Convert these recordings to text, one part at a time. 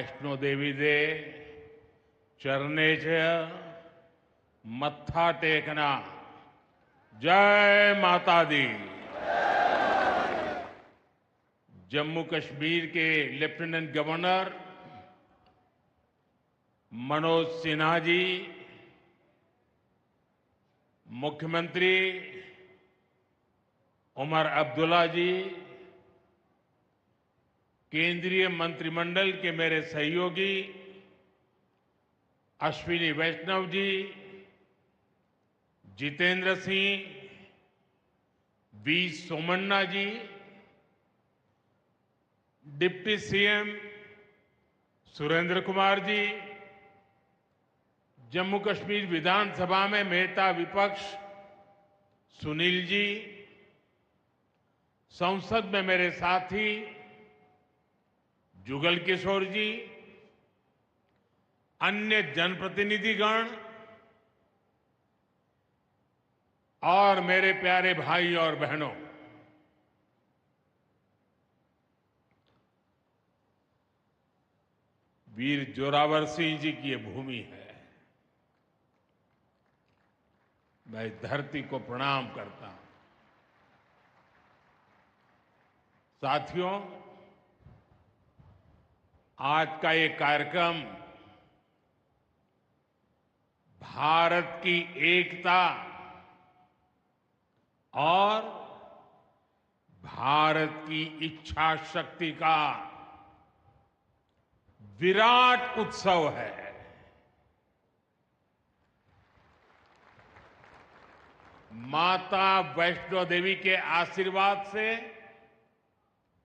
वैष्णो देवी दे चरणे च मत्था टेकना। जय माता दी। जम्मू कश्मीर के लेफ्टिनेंट गवर्नर मनोज सिन्हा जी, मुख्यमंत्री उमर अब्दुल्ला जी, केंद्रीय मंत्रिमंडल के मेरे सहयोगी Ashwini Vaishnaw ji, Jitendra Singh, V Somanna ji, deputy CM Surendra Kumar ji, Jammu Kashmir विधानसभा में नेता विपक्ष सुनील जी, संसद में मेरे साथी जुगल किशोर जी, अन्य जनप्रतिनिधिगण और मेरे प्यारे भाई और बहनों, वीर जोरावर सिंह जी की ये भूमि है। मैं इस धरती को प्रणाम करता हूं। साथियों, आज का ये कार्यक्रम भारत की एकता और भारत की इच्छा शक्ति का विराट उत्सव है। माता वैष्णो देवी के आशीर्वाद से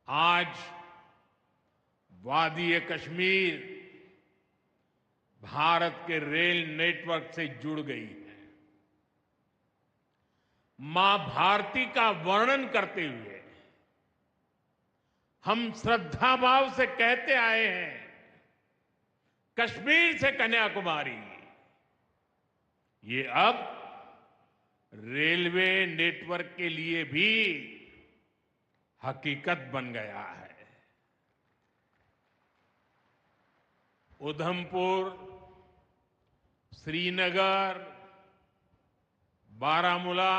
आज वादी कश्मीर भारत के रेल नेटवर्क से जुड़ गई है। मां भारती का वर्णन करते हुए हम श्रद्धा भाव से कहते आए हैं, कश्मीर से कन्याकुमारी। ये अब रेलवे नेटवर्क के लिए भी हकीकत बन गया है। उधमपुर, श्रीनगर, बारामूला,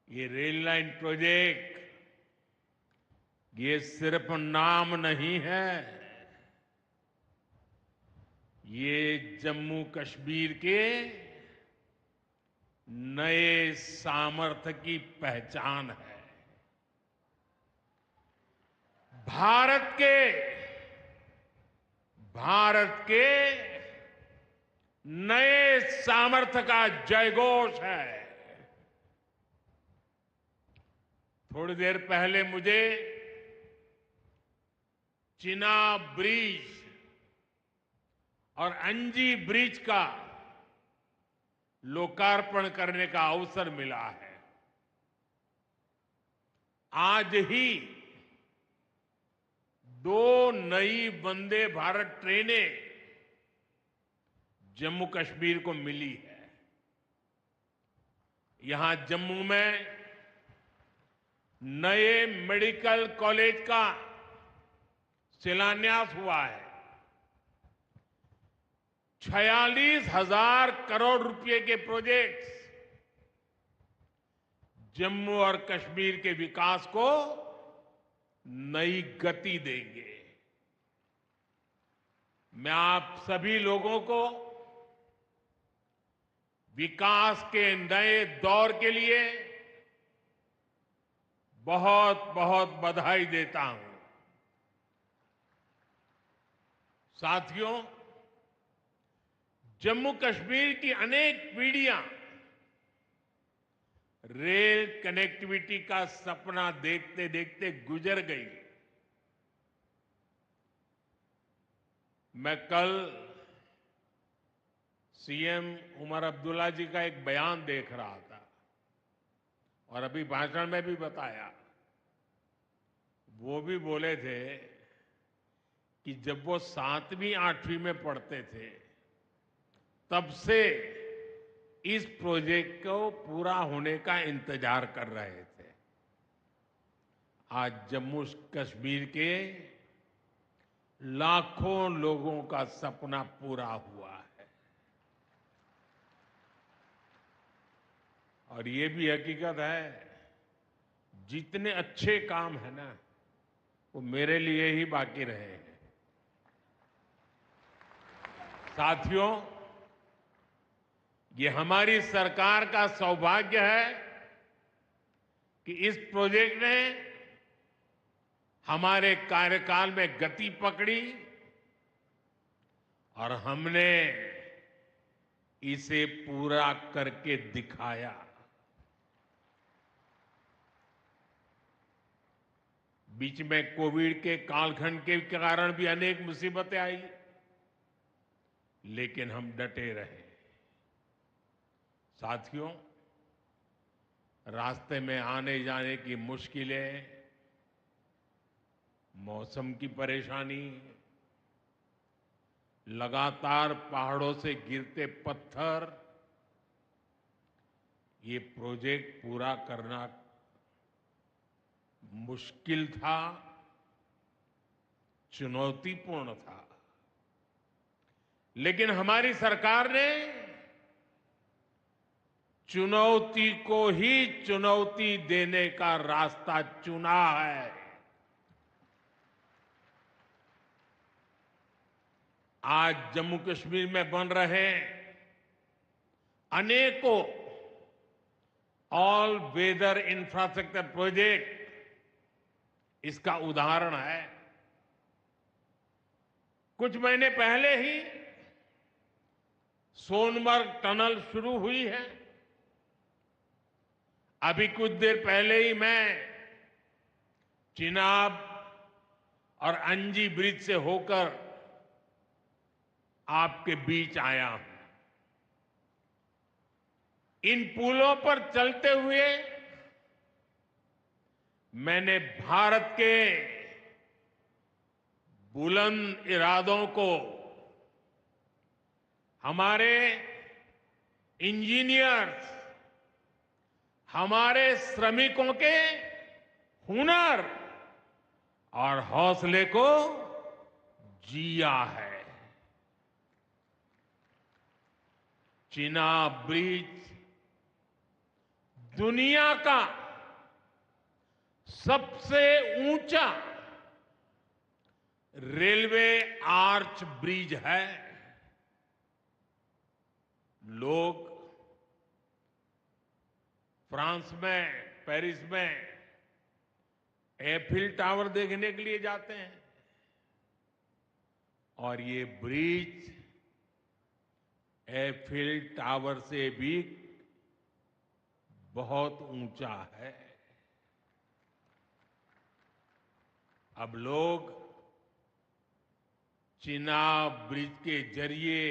ये रेल लाइन प्रोजेक्ट ये सिर्फ नाम नहीं है, ये जम्मू कश्मीर के नए सामर्थ्य की पहचान है। भारत के नए सामर्थ्य का जयघोष है। थोड़ी देर पहले मुझे चिनाब ब्रिज और अंजी ब्रिज का लोकार्पण करने का अवसर मिला है। आज ही 2 नई वंदे भारत ट्रेनें जम्मू कश्मीर को मिली है। यहां जम्मू में नए मेडिकल कॉलेज का शिलान्यास हुआ है। 46,000 करोड़ रुपए के प्रोजेक्ट्स जम्मू और कश्मीर के विकास को नई गति देंगे। मैं आप सभी लोगों को विकास के नए दौर के लिए बहुत बहुत बधाई देता हूं। साथियों, जम्मू कश्मीर की अनेक पीढ़ियां रेल कनेक्टिविटी का सपना देखते देखते गुजर गई। मैं कल सीएम उमर अब्दुल्ला जी का एक बयान देख रहा था और अभी भाषण में भी बताया। वो भी बोले थे कि जब वो 7वीं 8वीं में पढ़ते थे तब से इस प्रोजेक्ट को पूरा होने का इंतजार कर रहे थे। आज जम्मू कश्मीर के लाखों लोगों का सपना पूरा हुआ है। और ये भी हकीकत है, जितने अच्छे काम है ना, वो मेरे लिए ही बाकी रहे हैं। साथियों, ये हमारी सरकार का सौभाग्य है कि इस प्रोजेक्ट ने हमारे कार्यकाल में गति पकड़ी और हमने इसे पूरा करके दिखाया। बीच में कोविड के कालखंड के कारण भी अनेक मुसीबतें आई, लेकिन हम डटे रहे। साथियों, रास्ते में आने जाने की मुश्किलें, मौसम की परेशानी, लगातार पहाड़ों से गिरते पत्थर, ये प्रोजेक्ट पूरा करना मुश्किल था, चुनौतीपूर्ण था। लेकिन हमारी सरकार ने चुनौती को ही चुनौती देने का रास्ता चुना है। आज जम्मू कश्मीर में बन रहे अनेकों ऑल वेदर इंफ्रास्ट्रक्चर प्रोजेक्ट इसका उदाहरण है। कुछ महीने पहले ही सोनमर्ग टनल शुरू हुई है। अभी कुछ देर पहले ही मैं चिनाब और अंजी ब्रिज से होकर आपके बीच आया हूं। इन पुलों पर चलते हुए मैंने भारत के बुलंद इरादों को, हमारे इंजीनियर्स, हमारे श्रमिकों के हुनर और हौसले को जिया है। चिनाब ब्रिज दुनिया का सबसे ऊंचा रेलवे आर्च ब्रिज है। लोग फ्रांस में, पेरिस में एफिल टावर देखने के लिए जाते हैं, और ये ब्रिज एफिल टावर से भी बहुत ऊंचा है। अब लोग चिनाब ब्रिज के जरिए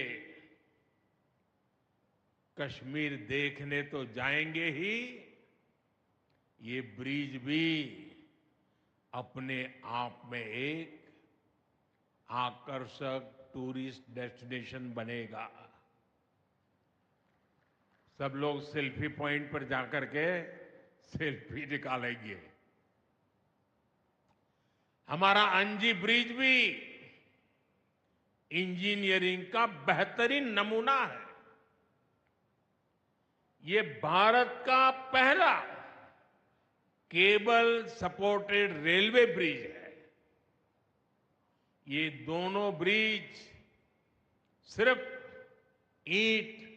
कश्मीर देखने तो जाएंगे ही, ये ब्रिज भी अपने आप में एक आकर्षक टूरिस्ट डेस्टिनेशन बनेगा। सब लोग सेल्फी पॉइंट पर जाकर के सेल्फी निकालेंगे। हमारा अंजी ब्रिज भी इंजीनियरिंग का बेहतरीन नमूना है। ये भारत का पहला केबल सपोर्टेड रेलवे ब्रिज है। ये दोनों ब्रिज सिर्फ ईंट,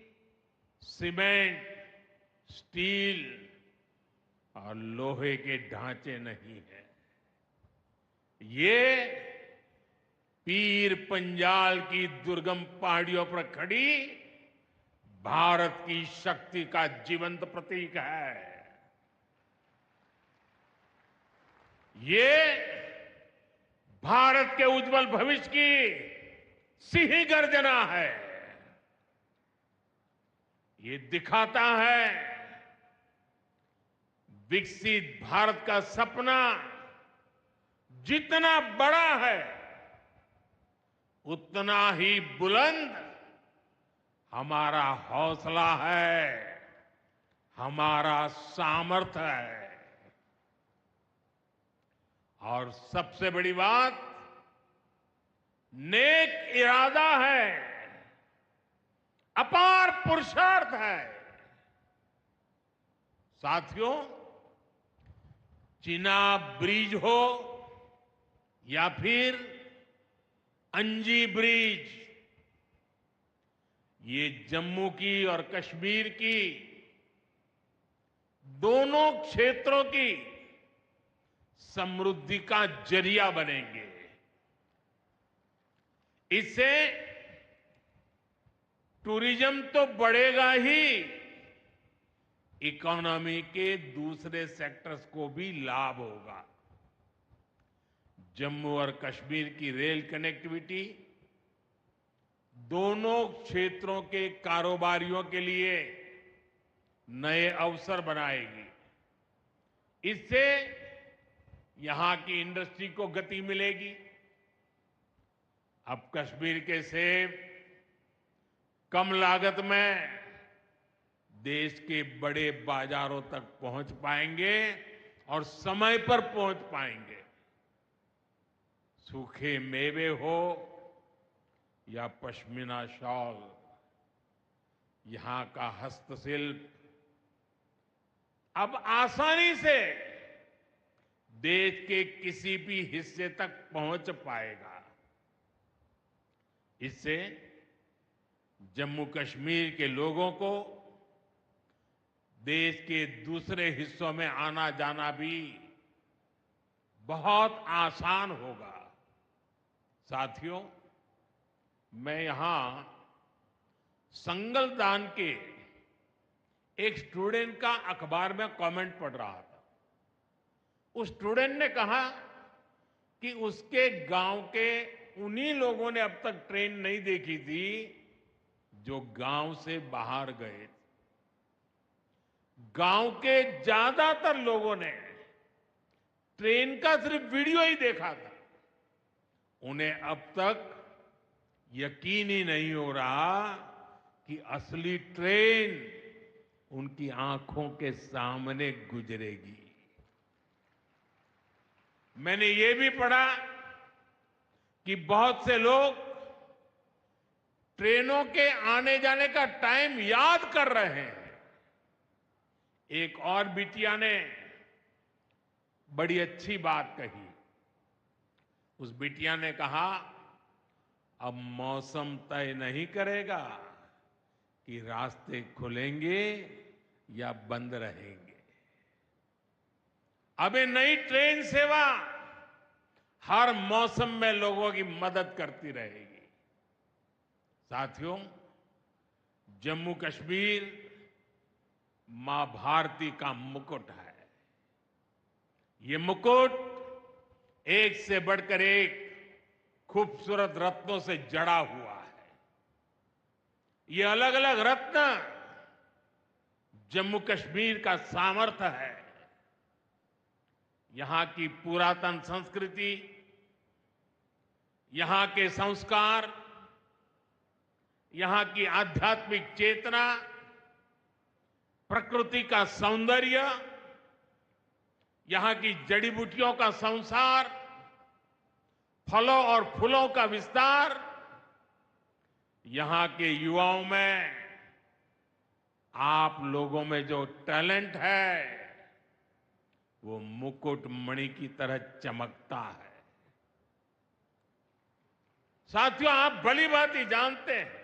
सीमेंट, स्टील और लोहे के ढांचे नहीं है। ये पीर पंजाल की दुर्गम पहाड़ियों पर खड़ी भारत की शक्ति का जीवंत प्रतीक है। ये भारत के उज्जवल भविष्य की सिंह गर्जना है। ये दिखाता है विकसित भारत का सपना जितना बड़ा है, उतना ही बुलंद हमारा हौसला है, हमारा सामर्थ्य है। और सबसे बड़ी बात, नेक इरादा है, अपार पुरुषार्थ है। साथियों, चिनाब ब्रिज हो या फिर अंजी ब्रिज, ये जम्मू की और कश्मीर की दोनों क्षेत्रों की समृद्धि का जरिया बनेंगे। इससे टूरिज्म तो बढ़ेगा ही, इकोनॉमी के दूसरे सेक्टर्स को भी लाभ होगा। जम्मू और कश्मीर की रेल कनेक्टिविटी दोनों क्षेत्रों के कारोबारियों के लिए नए अवसर बनाएगी। इससे यहां की इंडस्ट्री को गति मिलेगी। अब कश्मीर के सेब कम लागत में देश के बड़े बाजारों तक पहुंच पाएंगे और समय पर पहुंच पाएंगे। सूखे मेवे हो या पश्मीना शॉल, यहां का हस्तशिल्प अब आसानी से देश के किसी भी हिस्से तक पहुंच पाएगा। इससे जम्मू कश्मीर के लोगों को देश के दूसरे हिस्सों में आना जाना भी बहुत आसान होगा। साथियों, मैं यहां संगलदान के एक स्टूडेंट का अखबार में कमेंट पढ़ रहा था। उस स्टूडेंट ने कहा कि उसके गांव के उन्हीं लोगों ने अब तक ट्रेन नहीं देखी थी जो गांव से बाहर गए। गांव के ज्यादातर लोगों ने ट्रेन का सिर्फ वीडियो ही देखा था। उन्हें अब तक यकीन ही नहीं हो रहा कि असली ट्रेन उनकी आंखों के सामने गुजरेगी। मैंने ये भी पढ़ा कि बहुत से लोग ट्रेनों के आने जाने का टाइम याद कर रहे हैं। एक और बिटिया ने बड़ी अच्छी बात कही। उस बिटिया ने कहा, अब मौसम तय नहीं करेगा कि रास्ते खुलेंगे या बंद रहेंगे। अब ये नई ट्रेन सेवा हर मौसम में लोगों की मदद करती रहेगी। साथियों, जम्मू कश्मीर मां भारती का मुकुट है। ये मुकुट एक से बढ़कर एक खूबसूरत रत्नों से जड़ा हुआ है। ये अलग अलग रत्न जम्मू कश्मीर का सामर्थ्य है। यहां की पुरातन संस्कृति, यहां के संस्कार, यहां की आध्यात्मिक चेतना, प्रकृति का सौंदर्य, यहां की जड़ी बूटियों का संसार, फलों और फूलों का विस्तार, यहां के युवाओं में, आप लोगों में जो टैलेंट है वो मुकुट मणि की तरह चमकता है। साथियों, आप भली बात ही जानते हैं,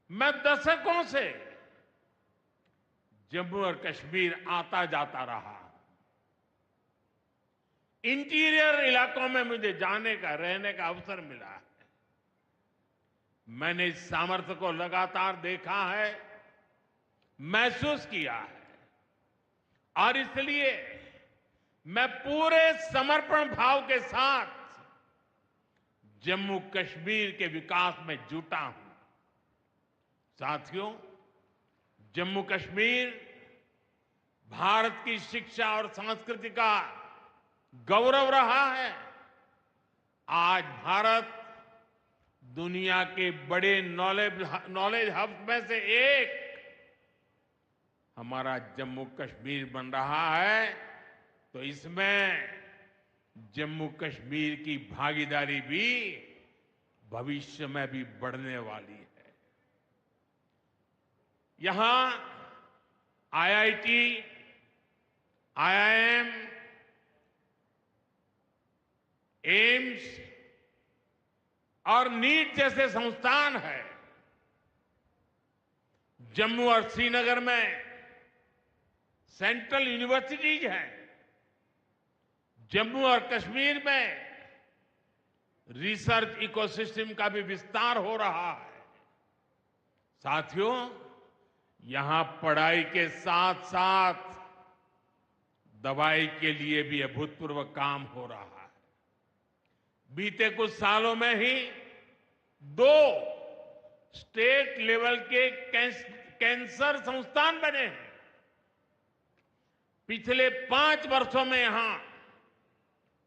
मैं दशकों से जम्मू और कश्मीर आता जाता रहा। इंटीरियर इलाकों में मुझे जाने का, रहने का अवसर मिला है। मैंने इस सामर्थ्य को लगातार देखा है, महसूस किया है, और इसलिए मैं पूरे समर्पण भाव के साथ जम्मू कश्मीर के विकास में जुटा हूं। साथियों, जम्मू कश्मीर भारत की शिक्षा और संस्कृति का गौरव रहा है। आज भारत दुनिया के बड़े नॉलेज हब में से एक हमारा जम्मू कश्मीर बन रहा है। तो इसमें जम्मू कश्मीर की भागीदारी भी भविष्य में भी बढ़ने वाली है। यहां आईआईटी, आईआईएम, एम्स और नीट जैसे संस्थान है। जम्मू और श्रीनगर में सेंट्रल यूनिवर्सिटीज हैं। जम्मू और कश्मीर में रिसर्च इकोसिस्टम का भी विस्तार हो रहा है। साथियों, यहां पढ़ाई के साथ साथ दवाई के लिए भी अभूतपूर्व काम हो रहा है। बीते कुछ सालों में ही 2 स्टेट लेवल के कैंसर संस्थान बने हैं। पिछले 5 वर्षों में यहां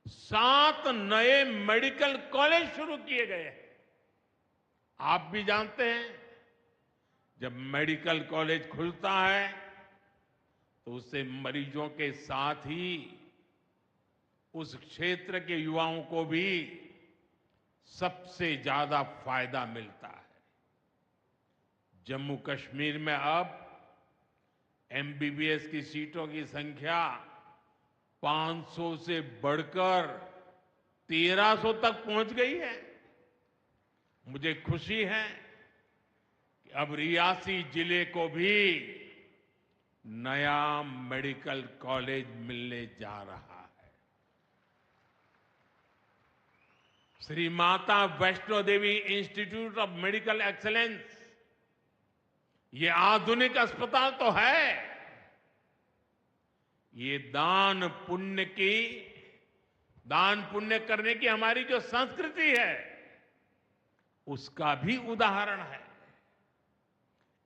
7 नए मेडिकल कॉलेज शुरू किए गए हैं। आप भी जानते हैं, जब मेडिकल कॉलेज खुलता है तो उससे मरीजों के साथ ही उस क्षेत्र के युवाओं को भी सबसे ज्यादा फायदा मिलता है। जम्मू कश्मीर में अब एमबीबीएस की सीटों की संख्या 500 से बढ़कर 1300 तक पहुंच गई है। मुझे खुशी है कि अब रियासी जिले को भी नया मेडिकल कॉलेज मिलने जा रहा है। Shri Mata Vaishno Devi institute of medical excellence, ये आधुनिक अस्पताल तो है, ये दान पुण्य करने की हमारी जो संस्कृति है उसका भी उदाहरण है।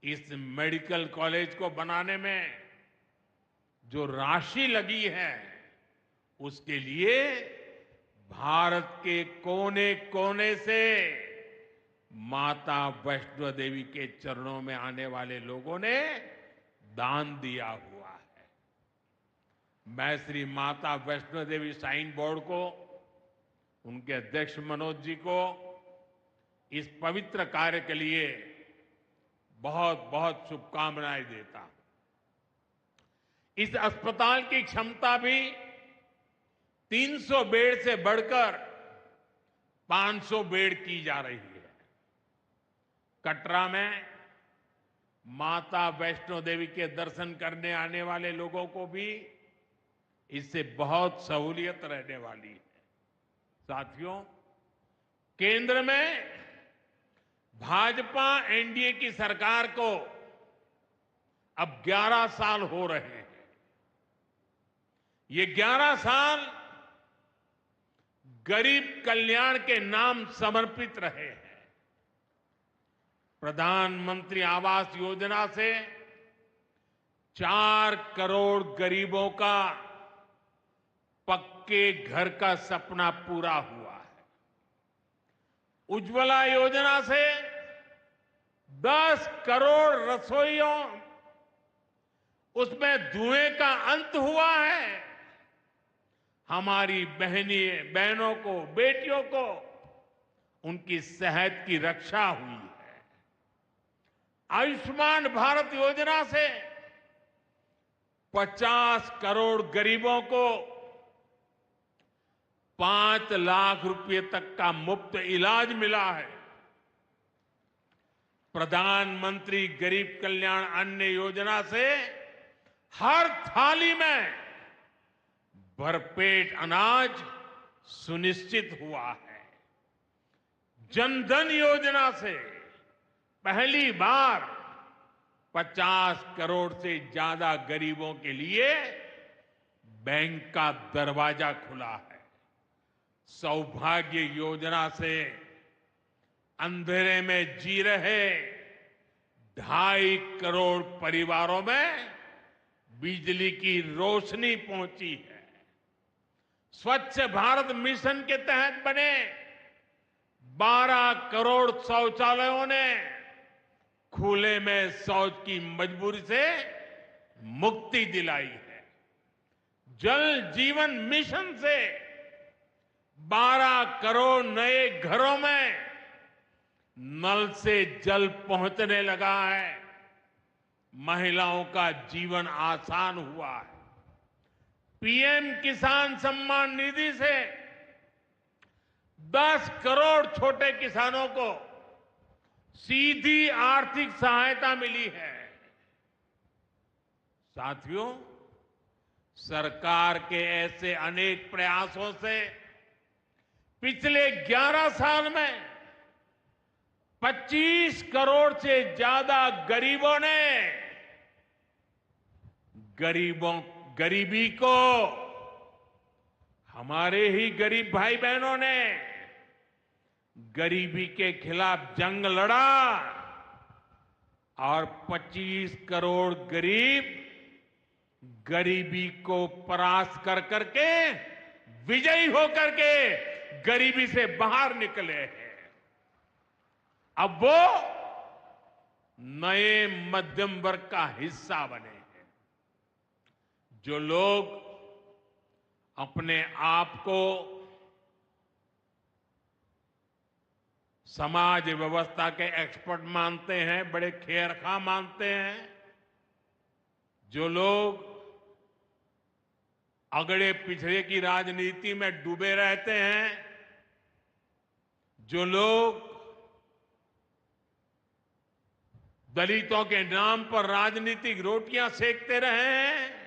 इस मेडिकल कॉलेज को बनाने में जो राशि लगी है उसके लिए भारत के कोने कोने से माता वैष्णो देवी के चरणों में आने वाले लोगों ने दान दिया हुआ है। मैं श्री माता वैष्णो देवी श्राइन बोर्ड को, उनके अध्यक्ष मनोज जी को इस पवित्र कार्य के लिए बहुत बहुत शुभकामनाएं देता हूं। इस अस्पताल की क्षमता भी 300 बेड से बढ़कर 500 बेड की जा रही है। कटरा में माता वैष्णो देवी के दर्शन करने आने वाले लोगों को भी इससे बहुत सहूलियत रहने वाली है। साथियों, केंद्र में भाजपा एनडीए की सरकार को अब 11 साल हो रहे हैं। ये 11 साल गरीब कल्याण के नाम समर्पित रहे हैं। प्रधानमंत्री आवास योजना से 4 करोड़ गरीबों का पक्के घर का सपना पूरा हुआ है। उज्ज्वला योजना से 10 करोड़ रसोइयों, उसमें धुएं का अंत हुआ है। हमारी बहनों को, बेटियों को उनकी सेहत की रक्षा हुई है। आयुष्मान भारत योजना से 50 करोड़ गरीबों को 5 लाख रुपए तक का मुफ्त इलाज मिला है। प्रधानमंत्री गरीब कल्याण अन्न योजना से हर थाली में भरपेट अनाज सुनिश्चित हुआ है। जनधन योजना से पहली बार 50 करोड़ से ज्यादा गरीबों के लिए बैंक का दरवाजा खुला है। सौभाग्य योजना से अंधेरे में जी रहे 2.5 करोड़ परिवारों में बिजली की रोशनी पहुंची है। स्वच्छ भारत मिशन के तहत बने 12 करोड़ शौचालयों ने खुले में शौच की मजबूरी से मुक्ति दिलाई है। जल जीवन मिशन से 12 करोड़ नए घरों में नल से जल पहुंचने लगा है। महिलाओं का जीवन आसान हुआ है। पीएम किसान सम्मान निधि से 10 करोड़ छोटे किसानों को सीधी आर्थिक सहायता मिली है। साथियों, सरकार के ऐसे अनेक प्रयासों से पिछले 11 साल में 25 करोड़ से ज्यादा गरीबों ने गरीबी को, हमारे ही गरीब भाई बहनों ने गरीबी के खिलाफ जंग लड़ा और 25 करोड़ गरीब गरीबी को परास्त कर करके, विजयी होकर के गरीबी से बाहर निकले हैं। अब वो नए मध्यम वर्ग का हिस्सा बने हैं। जो लोग अपने आप को समाज व्यवस्था के एक्सपर्ट मानते हैं, बड़े खेरखा मानते हैं, जो लोग अगड़े पिछड़े की राजनीति में डूबे रहते हैं, जो लोग दलितों के नाम पर राजनीतिक रोटियां सेकते रहे हैं,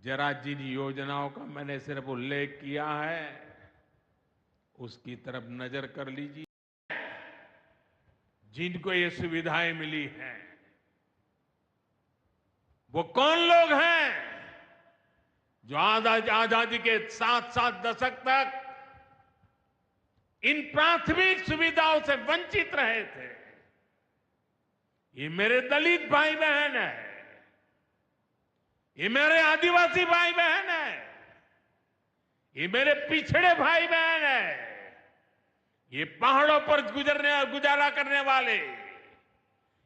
जरा जिन योजनाओं का मैंने सिर्फ उल्लेख किया है उसकी तरफ नजर कर लीजिए। जिनको ये सुविधाएं मिली हैं वो कौन लोग हैं जो आजादी के 7 दशक तक इन प्राथमिक सुविधाओं से वंचित रहे थे। ये मेरे दलित भाई बहन है, ये मेरे आदिवासी भाई बहन है, ये मेरे पिछड़े भाई बहन है, ये पहाड़ों पर गुजारा करने वाले,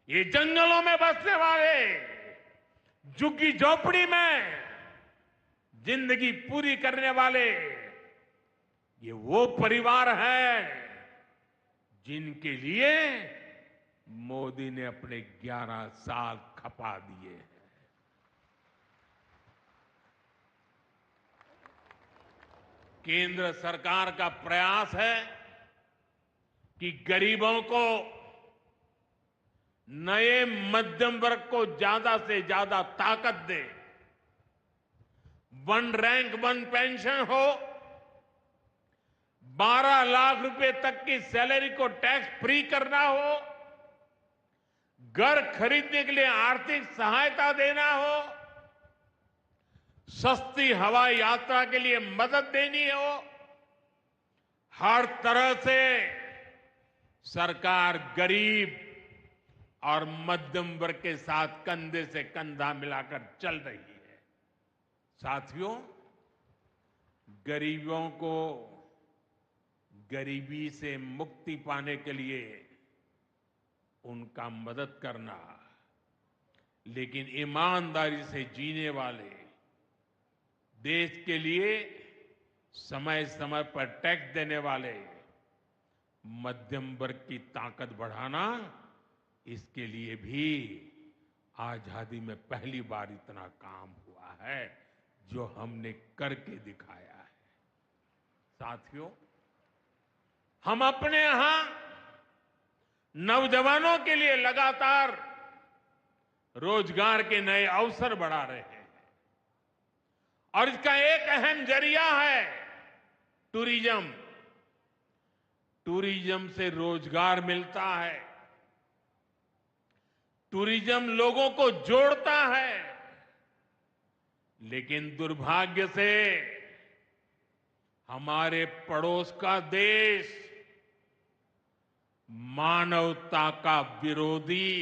ये जंगलों में बसने वाले, झुग्गी झोपड़ी में जिंदगी पूरी करने वाले, ये वो परिवार है जिनके लिए मोदी ने अपने 11 साल खपा दिए हैं। केंद्र सरकार का प्रयास है कि गरीबों को, नए मध्यम वर्ग को ज्यादा से ज्यादा ताकत दे। 1 रैंक 1 पेंशन हो, 12 लाख रुपए तक की सैलरी को टैक्स फ्री करना हो, घर खरीदने के लिए आर्थिक सहायता देना हो, सस्ती हवाई यात्रा के लिए मदद देनी हो, हर तरह से सरकार गरीब और मध्यम वर्ग के साथ कंधे से कंधा मिलाकर चल रही है। साथियों, गरीबों को गरीबी से मुक्ति पाने के लिए उनका मदद करना, लेकिन ईमानदारी से जीने वाले, देश के लिए समय समय पर टैक्स देने वाले मध्यम वर्ग की ताकत बढ़ाना, इसके लिए भी आजादी में पहली बार इतना काम हुआ है जो हमने करके दिखाया है। साथियों, हम अपने यहां नौजवानों के लिए लगातार रोजगार के नए अवसर बढ़ा रहे हैं और इसका एक अहम जरिया है टूरिज्म। टूरिज्म से रोजगार मिलता है, टूरिज्म लोगों को जोड़ता है, लेकिन दुर्भाग्य से हमारे पड़ोस का देश मानवता का विरोधी,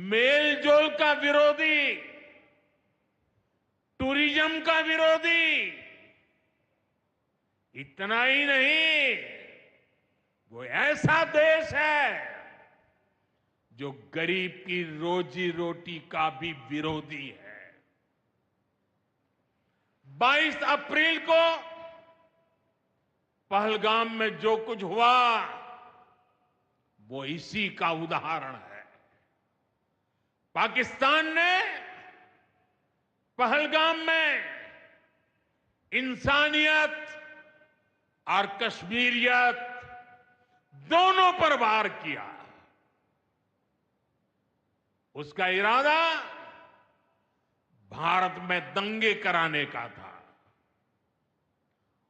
मेलजोल का विरोधी, टूरिज्म का विरोधी, इतना ही नहीं, वो ऐसा देश है जो गरीब की रोजी रोटी का भी विरोधी है। 22 अप्रैल को पहलगाम में जो कुछ हुआ वो इसी का उदाहरण है। पाकिस्तान ने पहलगाम में इंसानियत और कश्मीरियत दोनों पर वार किया। उसका इरादा भारत में दंगे कराने का था।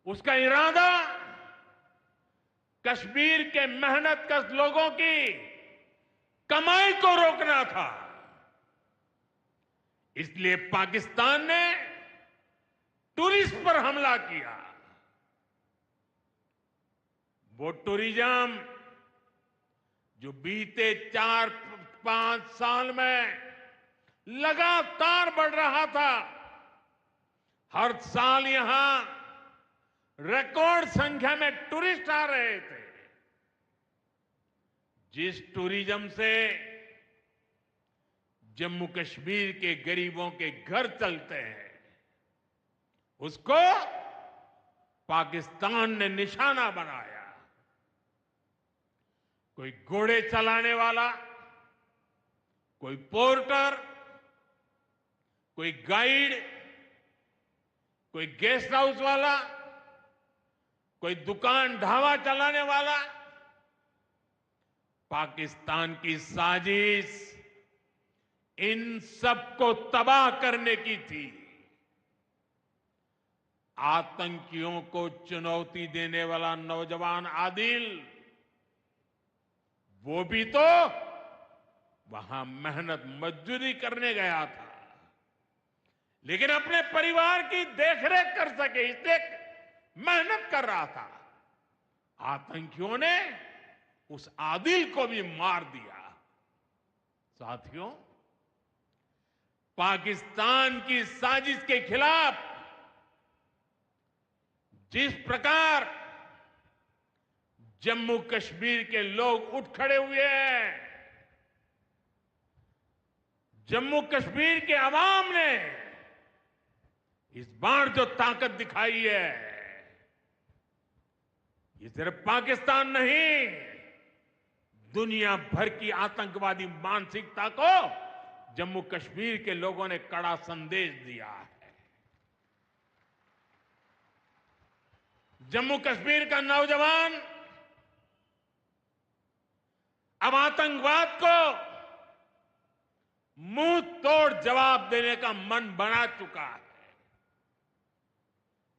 उसका इरादा कश्मीर के मेहनतकश लोगों की कमाई को रोकना था। इसलिए पाकिस्तान ने टूरिस्ट पर हमला किया। वो टूरिज्म जो बीते 4-5 साल में लगातार बढ़ रहा था, हर साल यहां रिकॉर्ड संख्या में टूरिस्ट आ रहे थे। जिस टूरिज्म से जम्मू कश्मीर के गरीबों के घर चलते हैं, उसको पाकिस्तान ने निशाना बनाया। कोई घोड़े चलाने वाला, कोई पोर्टर, कोई गाइड, कोई गेस्ट हाउस वाला, कोई दुकान ढाबा चलाने वाला, पाकिस्तान की साजिश इन सबको तबाह करने की थी। आतंकियों को चुनौती देने वाला नौजवान आदिल, वो भी तो वहां मेहनत मजदूरी करने गया था, लेकिन अपने परिवार की देखरेख कर सके इसलिए मेहनत कर रहा था। आतंकियों ने उस आदिल को भी मार दिया। साथियों, पाकिस्तान की साजिश के खिलाफ जिस प्रकार जम्मू कश्मीर के लोग उठ खड़े हुए हैं, जम्मू कश्मीर के अवाम ने इस बार जो ताकत दिखाई है, ये सिर्फ पाकिस्तान नहीं, दुनिया भर की आतंकवादी मानसिकता को जम्मू कश्मीर के लोगों ने कड़ा संदेश दिया है। जम्मू कश्मीर का नौजवान अब आतंकवाद को मुंह तोड़ जवाब देने का मन बना चुका है।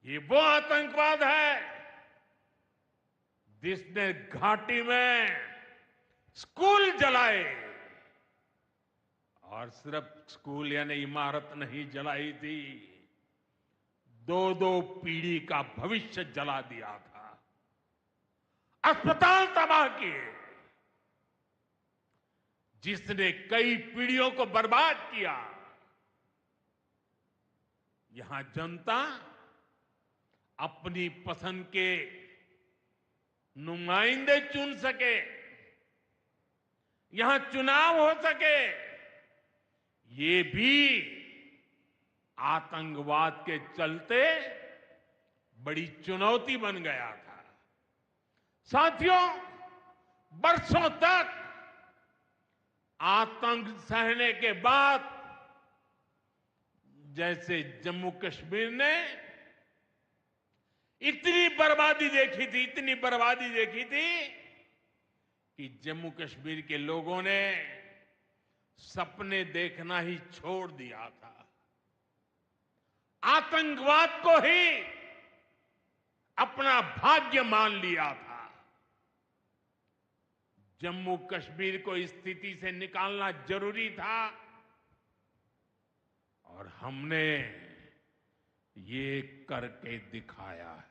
ये वो आतंकवाद है जिसने घाटी में स्कूल जलाए, और सिर्फ स्कूल यानी इमारत नहीं जलाई थी, 2-2 पीढ़ी का भविष्य जला दिया था, अस्पताल तबाह किए, जिसने कई पीढ़ियों को बर्बाद किया। यहां जनता अपनी पसंद के नुमाइंदे चुन सके, यहां चुनाव हो सके, ये भी आतंकवाद के चलते बड़ी चुनौती बन गया था। साथियों, बरसों तक आतंक सहने के बाद जैसे जम्मू कश्मीर ने इतनी बर्बादी देखी थी कि जम्मू कश्मीर के लोगों ने सपने देखना ही छोड़ दिया था। आतंकवाद को ही अपना भाग्य मान लिया था। जम्मू कश्मीर को इस स्थिति से निकालना जरूरी था, और हमने ये करके दिखाया है।